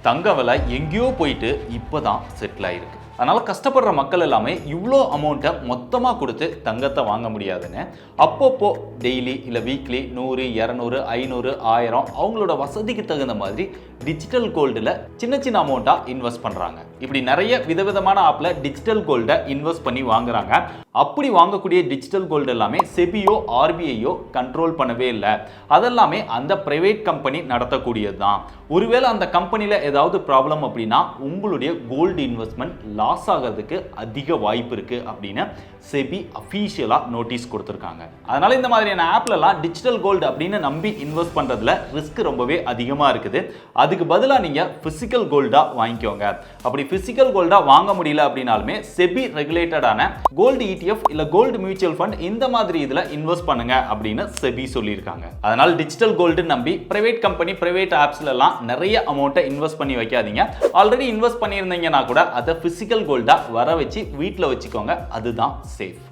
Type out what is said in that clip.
தங்க விலை எங்கேயோ போயிட்டு இப்போதான் செட்டில் ஆயிருக்கு. அதனால கஷ்டப்படுற மக்கள் எல்லாமே இவ்வளோ அமௌண்ட்டை மொத்தமாக கொடுத்து தங்கத்தை வாங்க முடியாதுன்னு அப்பப்போ டெய்லி இல்லை வீக்லி 100, 200, 500, 1000 அவங்களோட வசதிக்கு தகுந்த மாதிரி டிஜிட்டல் கோல்டில் சின்ன சின்ன அமௌண்ட்டாக இன்வெஸ்ட் பண்ணுறாங்க. இப்படி நிறைய விதவிதமான ஆப்பில் டிஜிட்டல் கோல்டை இன்வெஸ்ட் பண்ணி வாங்குறாங்க. அப்படி வாங்கக்கூடிய டிஜிட்டல் கோல்டு எல்லாமே செபியோ ஆர்பிஐயோ கண்ட்ரோல் பண்ணவே இல்லை. அதெல்லாமே அந்த பிரைவேட் கம்பெனி நடத்தக்கூடியது தான். ஒருவேளை அந்த கம்பெனியில் ஏதாவது ப்ராப்ளம் அப்படின்னா உங்களுடைய கோல்டு இன்வெஸ்ட்மெண்ட் லாஸ் ஆகிறதுக்கு அதிக வாய்ப்பு இருக்கு அப்படின்னு செபி அஃபீஷியலாக நோட்டீஸ் கொடுத்துருக்காங்க. அதனால இந்த மாதிரியான ஆப்லலாம் டிஜிட்டல் கோல்டு அப்படின்னு நம்பி இன்வெஸ்ட் பண்ணுறதுல ரிஸ்க் ரொம்பவே அதிகமாக இருக்குது. அதுக்கு பதிலாக நீங்கள் ஃபிசிக்கல் கோல்டாக வாங்கிக்கோங்க. அப்படி ஃபிசிக்கல் கோல்டாக வாங்க முடியல அப்படின்னாலுமே செபி ரெகுலேட்டடான கோல்டு இடிஎஃப் இல்லை கோல்டு மியூச்சுவல் ஃபண்ட் இந்த மாதிரி இதில் இன்வெஸ்ட் பண்ணுங்க அப்படின்னு செபி சொல்லியிருக்காங்க. அதனால் டிஜிட்டல் கோல்டு நம்பி பிரைவேட் கம்பெனி பிரைவேட் ஆப்ஸ்லாம் நிறைய அமௌண்ட்டை இன்வெஸ்ட் பண்ணி வைக்காதீங்க. ஆல்ரெடி இன்வெஸ்ட் பண்ணியிருந்தீங்கன்னா கூட அதை ஃபிசிக்கல் கோல்டா வர வச்சு வீட்டில் வச்சுக்கோங்க. அதுதான் சேஃப்.